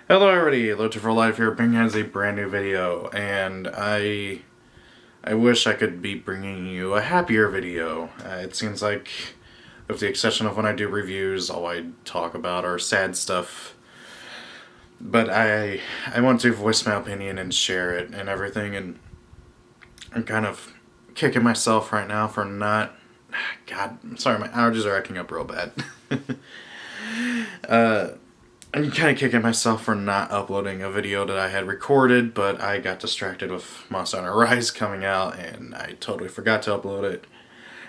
Hello everybody, Loto for Life here, bringing you a brand new video, and I wish I could be bringing you a happier video. It seems like, with the exception of when I do reviews, all I talk about are sad stuff. But I want to voice my opinion and share it and everything, and I'm kind of kicking myself right now for not... God, I'm sorry, my allergies are acting up real bad. I'm kind of kicking myself for not uploading a video that I had recorded, but I got distracted with Monster Hunter Rise coming out, and I totally forgot to upload it.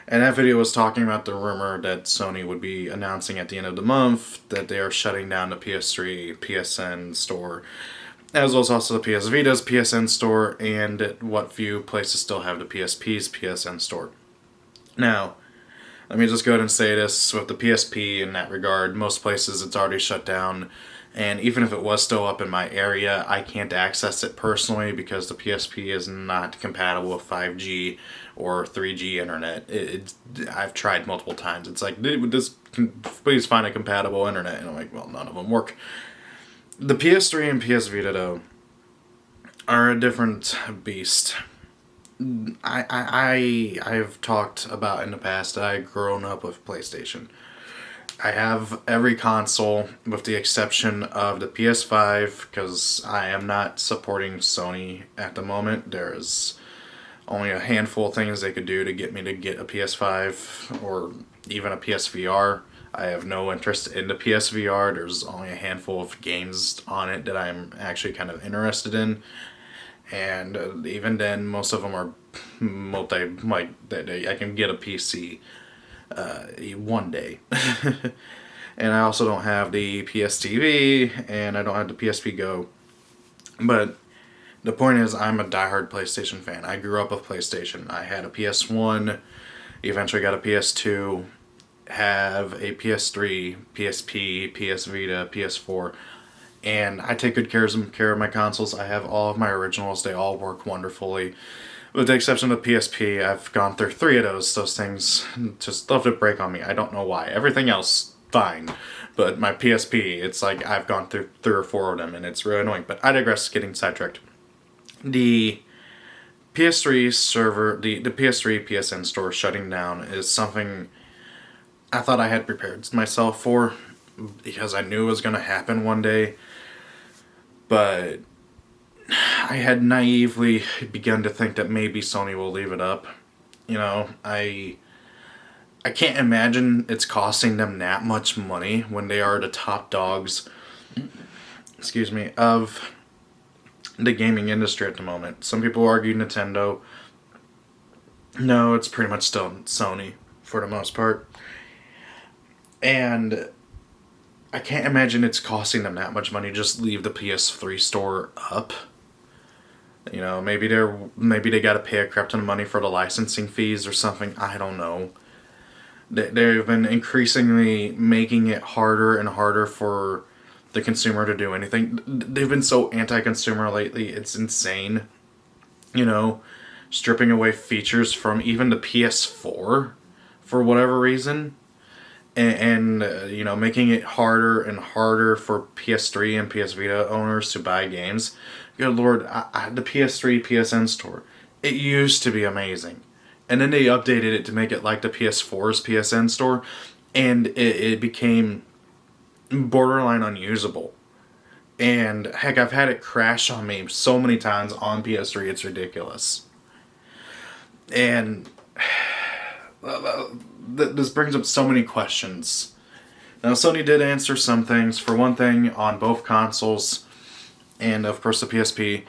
And that video was talking about the rumor that Sony would be announcing at the end of the month that they are shutting down the PS3 PSN store, as well as also the PS Vita's PSN store, and what few places still have the PSP's PSN store. Now, let me just go ahead and say this, with the PSP in that regard, most places it's already shut down, and even if it was still up in my area, I can't access it personally because the PSP is not compatible with 5G or 3G internet. I've tried multiple times. It's like, please find a compatible internet, and I'm like, well, none of them work. The PS3 and PS Vita, though, are a different beast. I've talked about in the past that I've grown up with PlayStation. I have every console with the exception of the PS5 because I am not supporting Sony at the moment. There's only a handful of things they could do to get me to get a PS5 or even a PSVR. I have no interest in the PSVR. There's only a handful of games on it that I'm actually kind of interested in. And even then, most of them are I can get a PC one day. And I also don't have the PS TV, and I don't have the PSP Go. But the point is, I'm a diehard PlayStation fan. I grew up with PlayStation. I had a PS1, eventually got a PS2, have a PS3, PSP, PS Vita, PS4. And I take good care of my consoles. I have all of my originals. They all work wonderfully. With the exception of the PSP, I've gone through 3 of those. Those things just love to break on me. I don't know why. Everything else, fine. But my PSP, it's like I've gone through 3 or 4 of them, and it's really annoying. But I digress, getting sidetracked. The PS3 server, the PS3 PSN store shutting down is something I thought I had prepared myself for, because I knew it was going to happen one day. But I had naively begun to think that maybe Sony will leave it up. You know, I can't imagine it's costing them that much money when they are the top dogs, of the gaming industry at the moment. Some people argue Nintendo. No, it's pretty much still Sony for the most part. And I can't imagine it's costing them that much money to just leave the PS3 store up. You know, maybe they got to pay a crap ton of money for the licensing fees or something. I don't know. They've been increasingly making it harder and harder for the consumer to do anything. They've been so anti-consumer lately. It's insane. You know, stripping away features from even the PS4 for whatever reason. And you know, making it harder and harder for PS3 and PS Vita owners to buy games. Good lord, the PS3 PSN store, it used to be amazing. And then they updated it to make it like the PS4's PSN store, and it became borderline unusable. And heck, I've had it crash on me so many times on PS3, it's ridiculous. And this brings up so many questions. Now, Sony did answer some things. For one thing, on both consoles, and of course the PSP,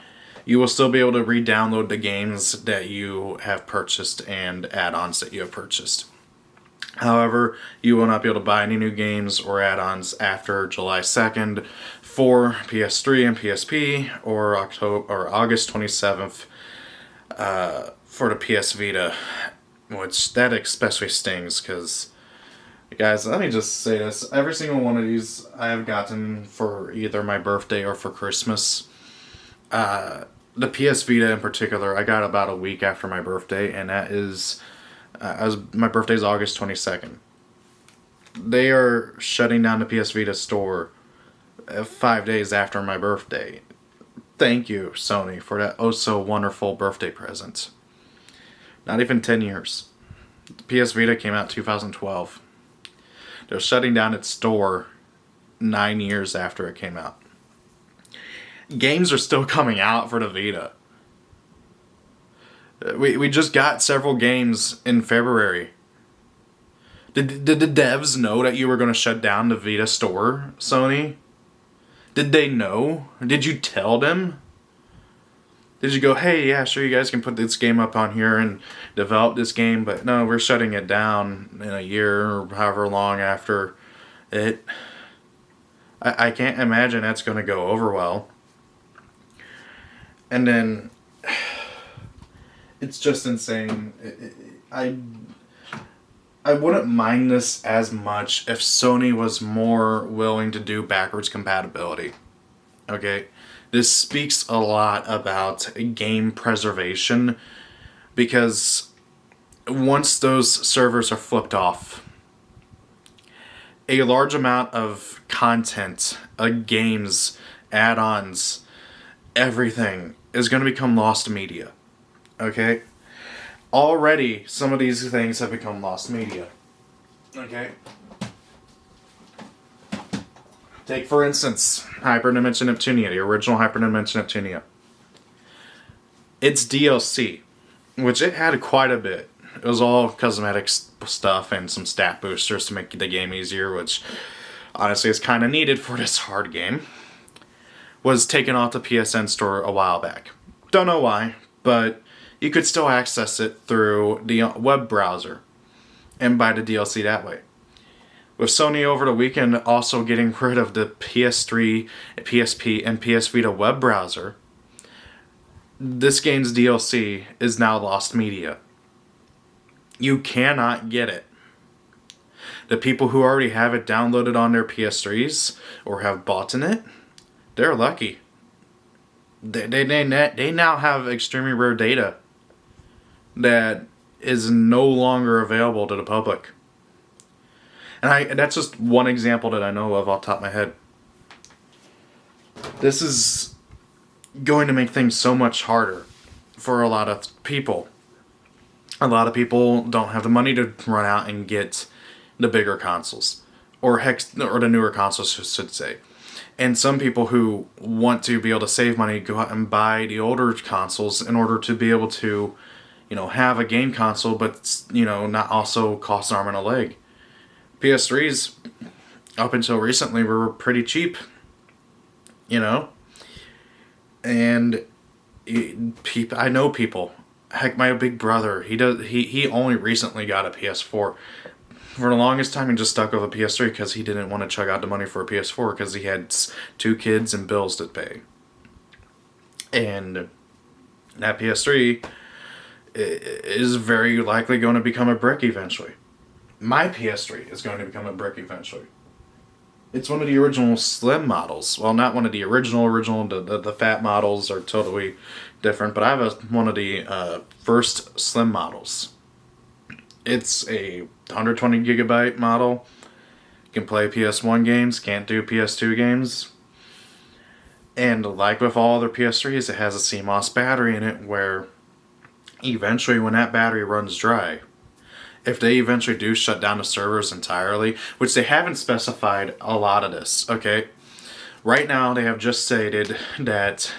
you will still be able to re-download the games that you have purchased and add-ons that you have purchased. However, you will not be able to buy any new games or add-ons after July 2nd for PS3 and PSP, or August 27th for the PS Vita. Which, that especially stings, because, guys, let me just say this. Every single one of these I have gotten for either my birthday or for Christmas. The PS Vita in particular, I got about a week after my birthday, and that is, my birthday is August 22nd. They are shutting down the PS Vita store 5 days after my birthday. Thank you, Sony, for that oh so wonderful birthday present. Not even 10 years. The PS Vita came out in 2012. They're shutting down its store 9 years after it came out. Games are still coming out for the Vita. We just got several games in February. Did the devs know that you were going to shut down the Vita store, Sony? Did they know? Did you tell them? Did you go, hey, yeah, sure, you guys can put this game up on here and develop this game, but no, we're shutting it down in a year or however long after it. I can't imagine that's going to go over well. And then, it's just insane. I wouldn't mind this as much if Sony was more willing to do backwards compatibility. Okay? This speaks a lot about game preservation, because once those servers are flipped off, a large amount of content, games, add-ons, everything is going to become lost media. Okay? Already, some of these things have become lost media. Okay? Take, for instance, Hyperdimension Neptunia, the original Hyperdimension Neptunia. It's DLC, which it had quite a bit. It was all cosmetic stuff and some stat boosters to make the game easier, which honestly is kind of needed for this hard game. Was taken off the PSN store a while back. Don't know why, but you could still access it through the web browser and buy the DLC that way. With Sony over the weekend also getting rid of the PS3, PSP, and PS Vita web browser, this game's DLC is now lost media. You cannot get it. The people who already have it downloaded on their PS3s or have bought in it, they're lucky. They now have extremely rare data that is no longer available to the public. And that's just one example that I know of off the top of my head. This is going to make things so much harder for a lot of people. A lot of people don't have the money to run out and get the bigger consoles. Or the newer consoles, should say. And some people who want to be able to save money go out and buy the older consoles in order to be able to, have a game console, but, not also cost an arm and a leg. PS3s, up until recently, were pretty cheap, and I know people. Heck, my big brother, he only recently got a PS4. For the longest time, he just stuck with a PS3 because he didn't want to chug out the money for a PS4 because he had 2 kids and bills to pay. And that PS3 is very likely going to become a brick eventually. My PS3 is going to become a brick eventually. It's one of the original slim models. Well, not one of the original. The fat models are totally different, but I have one of the first slim models. It's a 120 gigabyte model. You can play PS1 games, can't do PS2 games. And like with all other PS3s, it has a CMOS battery in it where eventually when that battery runs dry, if they eventually do shut down the servers entirely, which they haven't specified a lot of this, okay? Right now, they have just stated that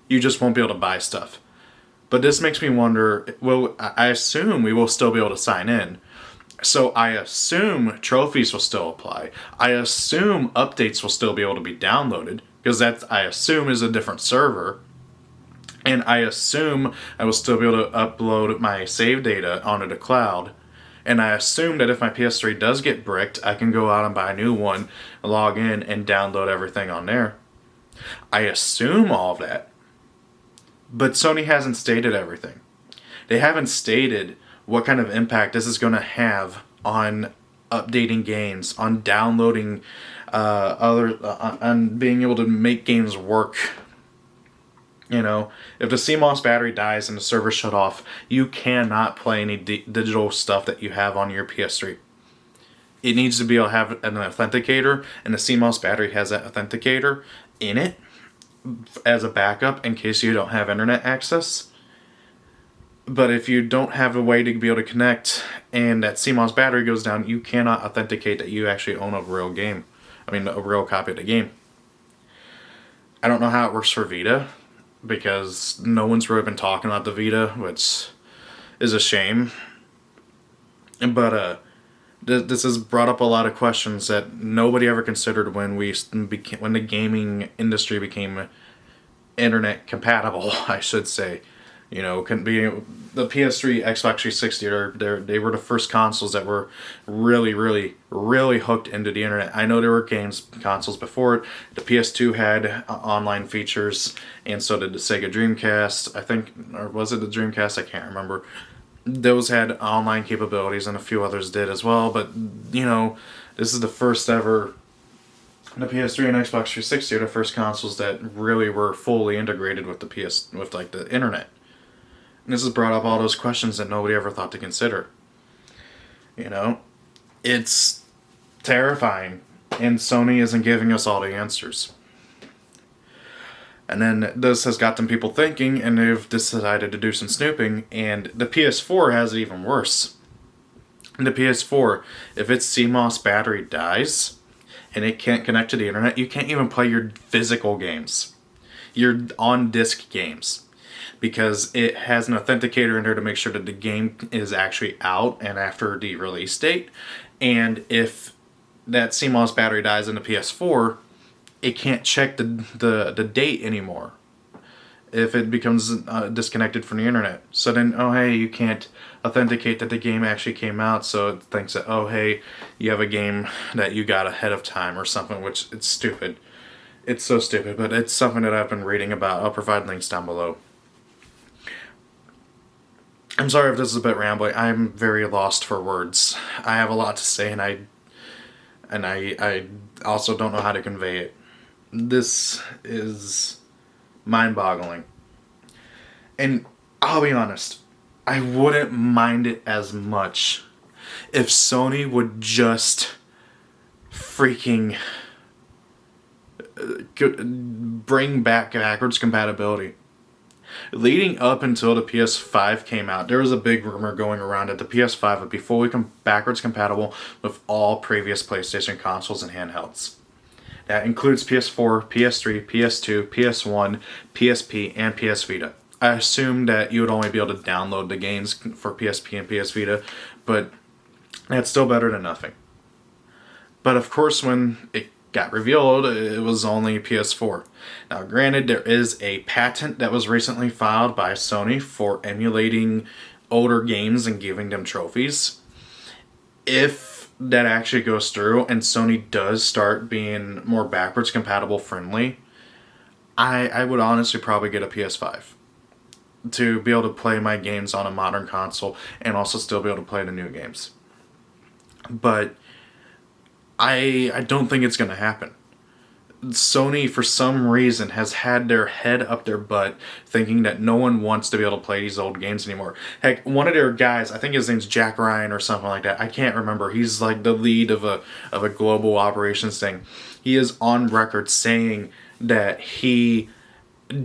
you just won't be able to buy stuff. But this makes me wonder, I assume we will still be able to sign in. So I assume trophies will still apply. I assume updates will still be able to be downloaded, because that, I assume, is a different server. And I assume I will still be able to upload my save data onto the cloud. And I assume that if my PS3 does get bricked, I can go out and buy a new one, log in, and download everything on there. I assume all of that. But Sony hasn't stated everything. They haven't stated what kind of impact this is going to have on updating games, on downloading on being able to make games work. If the CMOS battery dies and the server shut off, you cannot play any digital stuff that you have on your PS3. it needs to be able to have an authenticator, and the CMOS battery has that authenticator in it as a backup in case you don't have internet access. But if you don't have a way to be able to connect and that CMOS battery goes down, you cannot authenticate that you actually own a real game. I mean, a real copy of the game. I don't know how it works for Vita, because no one's really been talking about the Vita, which is a shame. But this has brought up a lot of questions that nobody ever considered when the gaming industry became internet compatible, I should say. You know, the PS3, Xbox 360, they were the first consoles that were really, really, really hooked into the internet. I know there were consoles before it. The PS2 had online features, and so did the Sega Dreamcast. I think, or was it the Dreamcast? I can't remember. Those had online capabilities, and a few others did as well. But you know, this is the first ever. The PS3 and Xbox 360 are the first consoles that really were fully integrated with the internet. And this has brought up all those questions that nobody ever thought to consider. You know, it's terrifying, and Sony isn't giving us all the answers. And then this has got some people thinking, and they've decided to do some snooping, and the PS4 has it even worse. In the PS4, if its CMOS battery dies, and it can't connect to the internet, you can't even play your physical games. Your on-disc games. Because it has an authenticator in there to make sure that the game is actually out and after the release date. And if that CMOS battery dies in the PS4, it can't check the date anymore if it becomes disconnected from the internet. So then, oh hey, you can't authenticate that the game actually came out, so it thinks that, oh hey, you have a game that you got ahead of time or something, which it's stupid. It's so stupid, but it's something that I've been reading about. I'll provide links down below. I'm sorry if this is a bit rambling. I'm very lost for words. I have a lot to say, and I also don't know how to convey it. This is mind-boggling. And I'll be honest, I wouldn't mind it as much if Sony would just freaking bring back backwards compatibility. Leading up until the PS5 came out, there was a big rumor going around that the PS5 would be fully backwards compatible with all previous PlayStation consoles and handhelds. That includes PS4, PS3, PS2, PS1, PSP, and PS Vita. I assume that you would only be able to download the games for PSP and PS Vita, but that's still better than nothing. But of course, when it got revealed, it was only PS4. Now granted, there is a patent that was recently filed by Sony for emulating older games and giving them trophies. If that actually goes through and Sony does start being more backwards compatible friendly, I would honestly probably get a PS5 to be able to play my games on a modern console and also still be able to play the new games. But I don't think it's going to happen. Sony, for some reason, has had their head up their butt thinking that no one wants to be able to play these old games anymore. Heck, one of their guys, I think his name's Jack Ryan or something like that, I can't remember. He's like the lead of a global operations thing. He is on record saying that he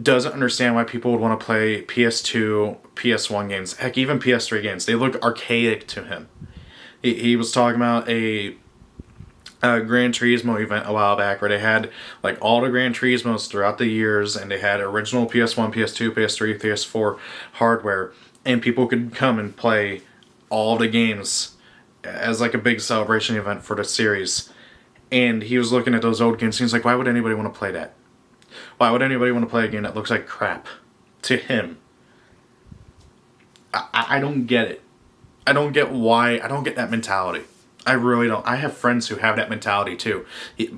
doesn't understand why people would want to play PS2, PS1 games, heck, even PS3 games. They look archaic to him. He was talking about a Gran Turismo event a while back where they had like all the Gran Turismos throughout the years, and they had original PS1, PS2, PS3, PS4 hardware, and people could come and play all the games as like a big celebration event for the series. And he was looking at those old games and he's like, why would anybody want to play that? Why would anybody want to play a game that looks like crap? To him. I don't get it. I don't get why. I don't get that mentality. I really don't. I have friends who have that mentality too.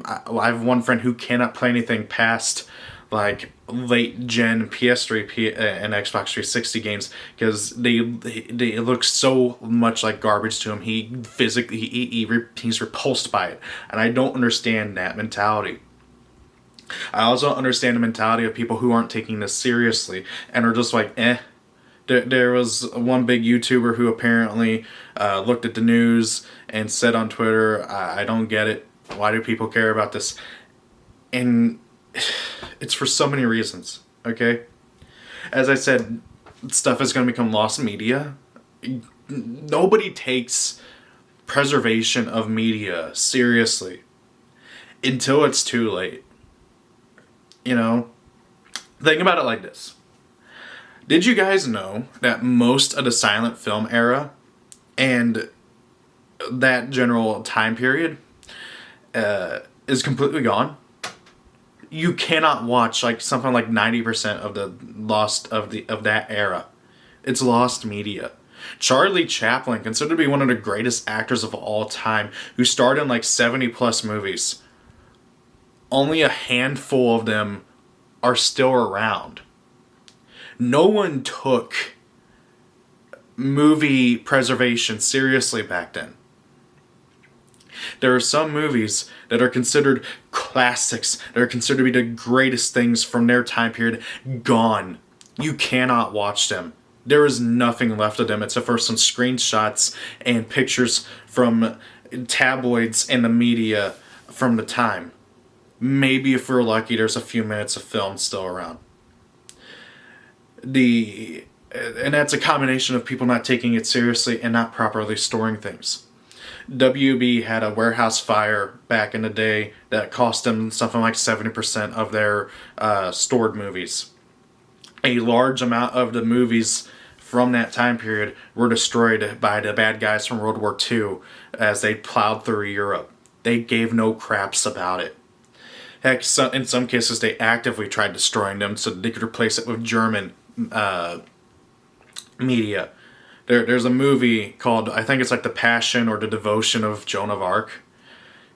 I have one friend who cannot play anything past like late gen PS3 and Xbox 360 games because they look so much like garbage to him. He's repulsed by it, and I don't understand that mentality. I also understand the mentality of people who aren't taking this seriously and are just like, There was one big YouTuber who apparently looked at the news and said on Twitter, I don't get it. Why do people care about this? And it's for so many reasons, okay? As I said, stuff is going to become lost media. Nobody takes preservation of media seriously until it's too late. You know? Think about it like this. Did you guys know that most of the silent film era and that general time period is completely gone? You cannot watch like something like 90% of the of that era. It's lost media. Charlie Chaplin, considered to be one of the greatest actors of all time, who starred in like 70 plus movies. Only a handful of them are still around. No one took movie preservation seriously back then. There are some movies that are considered classics, that are considered to be the greatest things from their time period, gone. You cannot watch them. There is nothing left of them except for some screenshots and pictures from tabloids and the media from the time. Maybe if we're lucky, there's a few minutes of film still around. And that's a combination of people not taking it seriously and not properly storing things. WB had a warehouse fire back in the day that cost them something like 70% of their stored movies. A large amount of the movies from that time period were destroyed by the bad guys from World War II as they plowed through Europe. They gave no craps about it. Heck, in some cases, they actively tried destroying them so they could replace it with German media. There's a movie called, I think it's like The Passion or The Devotion of Joan of Arc.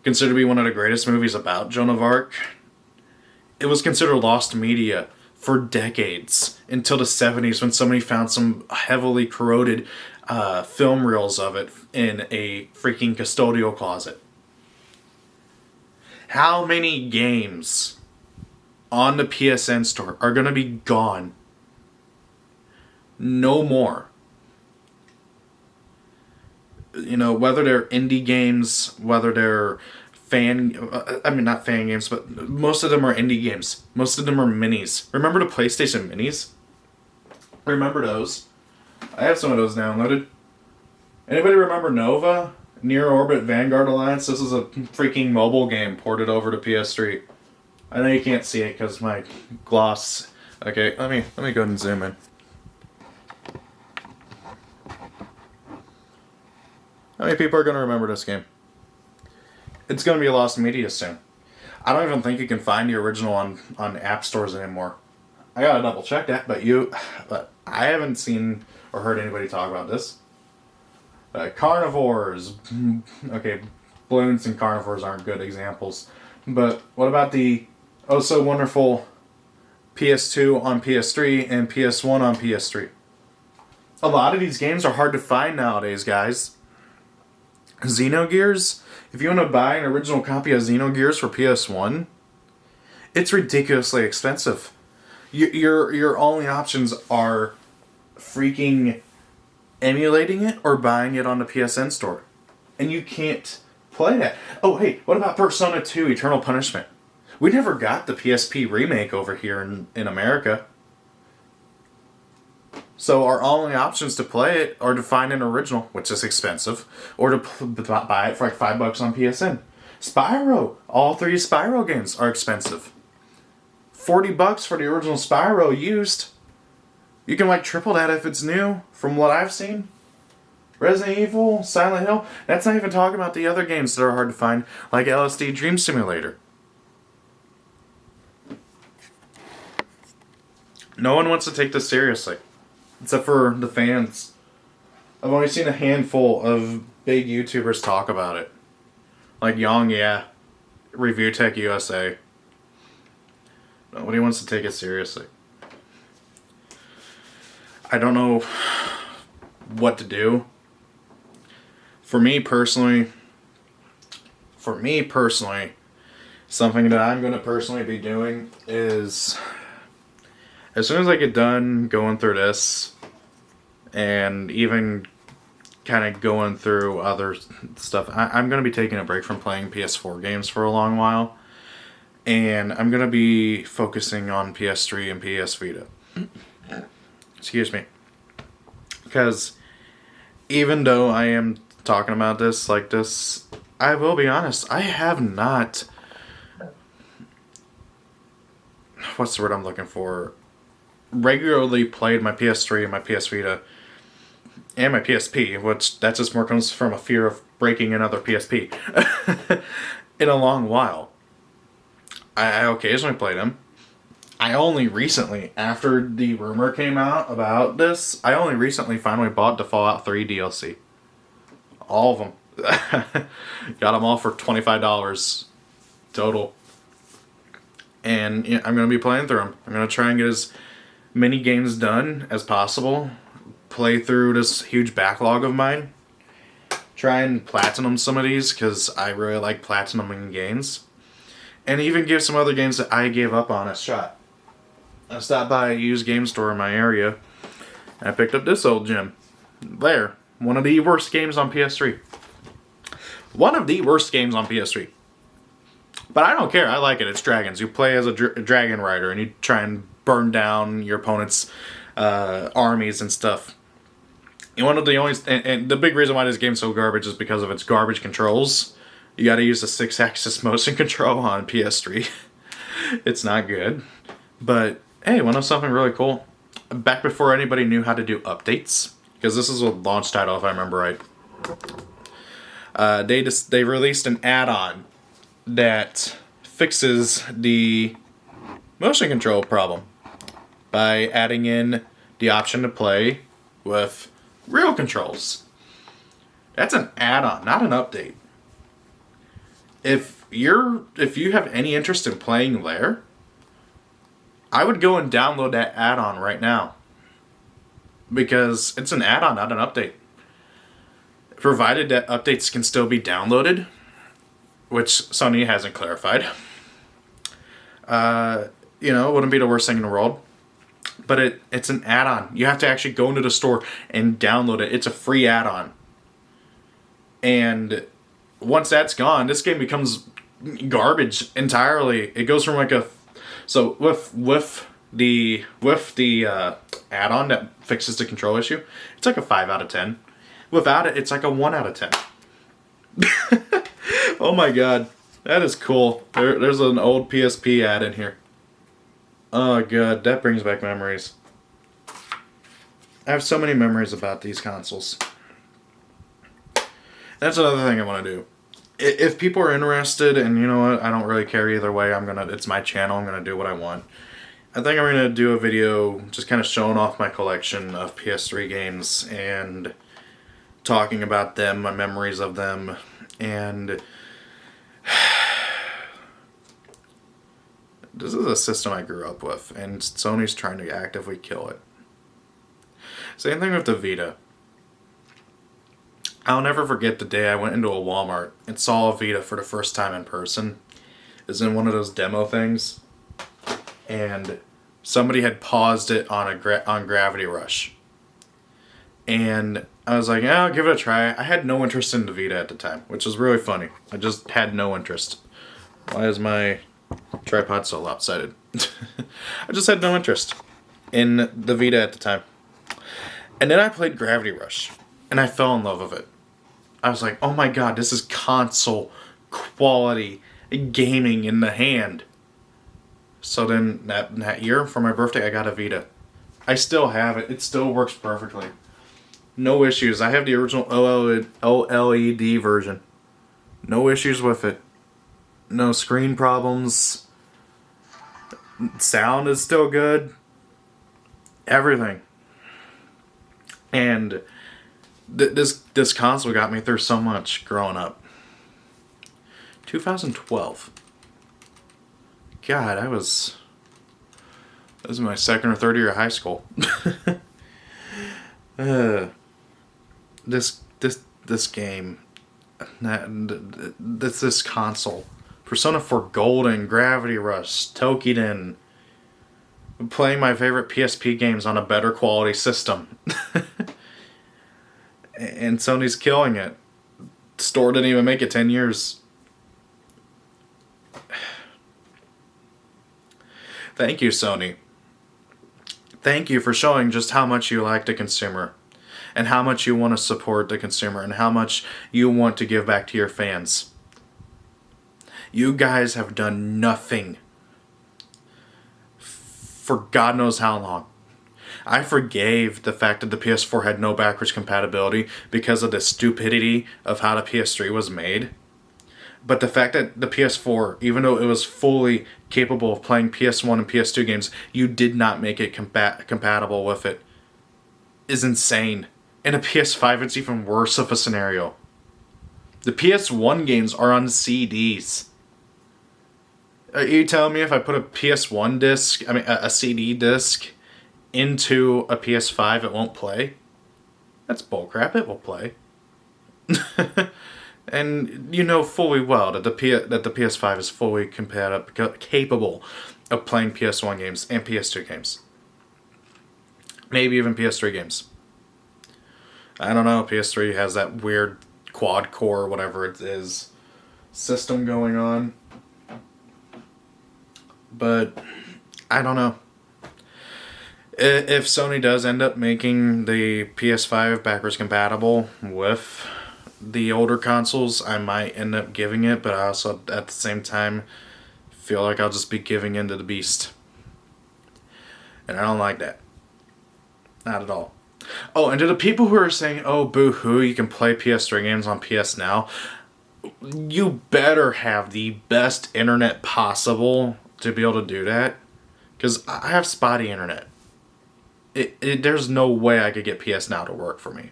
Considered to be one of the greatest movies about Joan of Arc. It was considered lost media for decades, until the 70s when somebody found some heavily corroded film reels of it in a freaking custodial closet. How many games on the PSN store are going to be gone? No more. You know, whether they're indie games, whether they're not fan games, but most of them are indie games. Most of them are minis. Remember the PlayStation minis? Remember those? I have some of those downloaded. Anybody remember Nova? Near Orbit Vanguard Alliance? This is a freaking mobile game ported over to PS3. I know you can't see it because my gloss... Okay, let me go ahead and zoom in. How many people are going to remember this game? It's going to be lost media soon. I don't even think you can find the original on app stores anymore. I gotta double check that, but I haven't seen or heard anybody talk about this. Carnivores. Okay, balloons and carnivores aren't good examples. But what about the oh so wonderful PS2 on PS3 and PS1 on PS3? A lot of these games are hard to find nowadays, guys. Xenogears, if you want to buy an original copy of Xenogears for PS1, it's ridiculously expensive. Your only options are freaking emulating it or buying it on the PSN store. And you can't play that. Oh, hey, what about Persona 2 Eternal Punishment? We never got the PSP remake over here in America. So our only options to play it are to find an original, which is expensive, or to buy it for like $5 on PSN. Spyro, all 3 Spyro games are expensive. $40 for the original Spyro used. You can like triple that if it's new, from what I've seen. Resident Evil, Silent Hill, that's not even talking about the other games that are hard to find, like LSD Dream Simulator. No one wants to take this seriously. Except for the fans. I've only seen a handful of big YouTubers talk about it. Like Young, yeah. Review Tech USA. Nobody wants to take it seriously. I don't know what to do. For me personally, something that I'm going to personally be doing is... as soon as I get done going through this, and even kind of going through other stuff. I'm going to be taking a break from playing PS4 games for a long while, and I'm going to be focusing on PS3 and PS Vita. Excuse me. Because even though I am talking about this like this, I will be honest, I have not... What's the word I'm looking for? Regularly played my PS3 and my PS Vita and my PSP, which that just more comes from a fear of breaking another PSP in a long while. I occasionally played them. I only recently, after the rumor came out about this, I only recently finally bought the Fallout 3 DLC. All of them. Got them all for $25 total. And I'm going to be playing through them. I'm going to try and get as many games done as possible. Play through this huge backlog of mine. Try and platinum some of these, because I really like platinuming games. And even give some other games that I gave up on a shot. I stopped by a used game store in my area, and I picked up this old gem. There. One of the worst games on PS3. One of the worst games on PS3. But I don't care. I like it. It's dragons. You play as a dragon rider, and you try and burn down your opponent's armies and stuff. And one of the only... And the big reason why this game's so garbage is because of its garbage controls. You gotta use the 6-axis motion control on PS3. It's not good. But, hey, want to know something really cool? Back before anybody knew how to do updates, because this is a launch title if I remember right, they released an add-on that fixes the motion control problem by adding in the option to play with real controls. That's an add-on, not an update. If you have any interest in playing Lair, I would go and download that add-on right now. Because it's an add-on, not an update. Provided that updates can still be downloaded, which Sony hasn't clarified. It wouldn't be the worst thing in the world. But it's an add-on. You have to actually go into the store and download it. It's a free add-on. And once that's gone, this game becomes garbage entirely. It goes from like a... So with the add-on that fixes the control issue, it's like a 5 out of 10. Without it, it's like a 1 out of 10. Oh my god, that is cool. There's an old PSP ad in here. Oh god, that brings back memories. I have so many memories about these consoles. That's another thing I want to do. If people are interested, and you know what, I don't really care either way. It's my channel. I'm gonna do what I want. I think I'm gonna do a video just kind of showing off my collection of PS3 games and talking about them, my memories of them, and this is a system I grew up with, and Sony's trying to actively kill it. Same thing with the Vita. I'll never forget the day I went into a Walmart and saw a Vita for the first time in person. It was in one of those demo things, and somebody had paused it on Gravity Rush. And I was like, yeah, I'll give it a try. I had no interest in the Vita at the time, which was really funny. I just had no interest. Why is my tripod so lopsided? I just had no interest in the Vita at the time. And then I played Gravity Rush, and I fell in love with it. I was like, oh my god, this is console quality gaming in the hand. So then that year for my birthday, I got a Vita. I still have it. It still works perfectly. No issues. I have the original OLED version. No issues with it. No screen problems. Sound is still good. Everything. And this console got me through so much growing up. 2012. God, that was my second or third year of high school. This game, this console, Persona 4 Golden, Gravity Rush, Tokiden, playing my favorite PSP games on a better quality system. And Sony's killing it. The store didn't even make it 10 years. Thank you, Sony. Thank you for showing just how much you like the consumer, and how much you want to support the consumer, and how much you want to give back to your fans. You guys have done nothing for God knows how long. I forgave the fact that the PS4 had no backwards compatibility because of the stupidity of how the PS3 was made. But the fact that the PS4, even though it was fully capable of playing PS1 and PS2 games, you did not make it compatible with it, is insane. And a PS5, it's even worse of a scenario. The PS1 games are on CDs. Are you telling me if I put a PS1 disc, a CD disc, into a PS5, it won't play? That's bullcrap. It will play. And you know fully well that the PS5 is fully capable of playing PS1 games and PS2 games. Maybe even PS3 games. I don't know. PS3 has that weird quad core, whatever it is, system going on. But I don't know. If Sony does end up making the PS5 backwards compatible with the older consoles, I might end up giving it, but I also at the same time feel like I'll just be giving in to the beast. And I don't like that. Not at all. Oh, and to the people who are saying, oh, boo-hoo, you can play PS3 games on PS Now, you better have the best internet possible to be able to do that. Because I have spotty internet. There's no way I could get PS Now to work for me.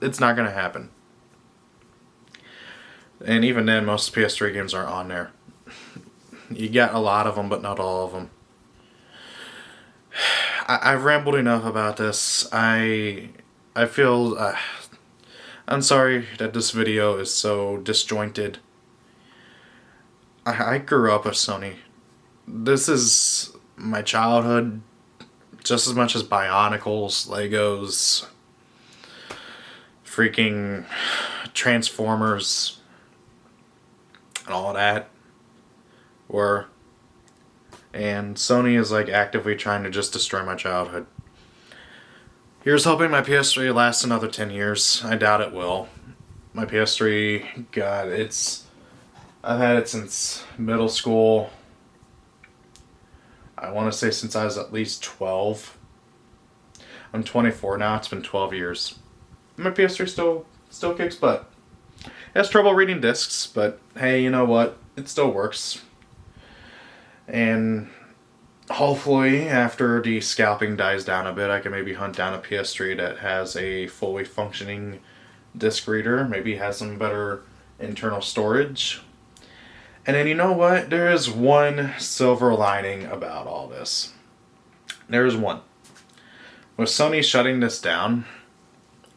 It's not going to happen. And even then, most PS3 games aren't on there. You got a lot of them, but not all of them. I've rambled enough about this. I feel... I'm sorry that this video is so disjointed. I grew up with Sony. This is my childhood, just as much as Bionicles, Legos, freaking Transformers, and all that were. And Sony is like actively trying to just destroy my childhood. Here's hoping my PS3 lasts another 10 years. I doubt it will. My PS3, God, I've had it since middle school. I want to say since I was at least 12. I'm 24 now. It's been 12 years. My PS3 still kicks butt. It has trouble reading discs, but hey, you know what? It still works. And hopefully, after the scalping dies down a bit, I can maybe hunt down a PS3 that has a fully functioning disc reader. Maybe has some better internal storage. And then you know what? There is one silver lining about all this. There is one. With Sony shutting this down,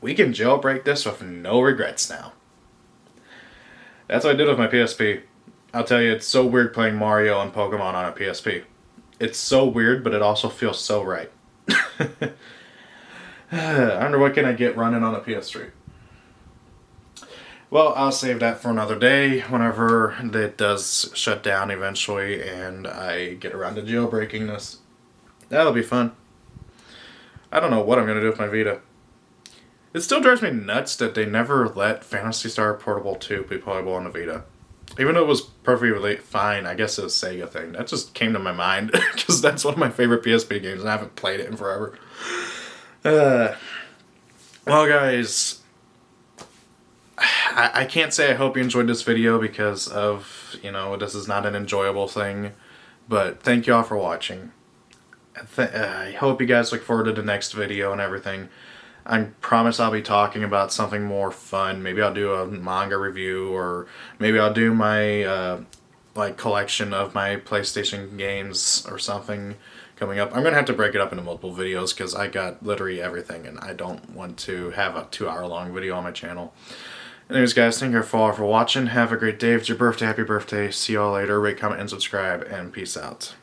we can jailbreak this with no regrets now. That's what I did with my PSP. I'll tell you, it's so weird playing Mario and Pokemon on a PSP. It's so weird, but it also feels so right. I wonder what can I get running on a PS3. Well, I'll save that for another day, whenever it does shut down eventually and I get around to jailbreaking this. That'll be fun. I don't know what I'm going to do with my Vita. It still drives me nuts that they never let Phantasy Star Portable 2 be playable on the Vita. Even though it was perfectly fine, I guess it was a Sega thing. That just came to my mind, because that's one of my favorite PSP games, and I haven't played it in forever. Well, guys, I can't say I hope you enjoyed this video because of, this is not an enjoyable thing. But thank you all for watching. I hope you guys look forward to the next video and everything. I promise I'll be talking about something more fun. Maybe I'll do a manga review, or maybe I'll do my collection of my PlayStation games or something coming up. I'm going to have to break it up into multiple videos because I got literally everything and I don't want to have a 2-hour-long video on my channel. Anyways, guys, thank you all for watching. Have a great day. If it's your birthday, happy birthday. See you all later. Rate, comment, and subscribe, and peace out.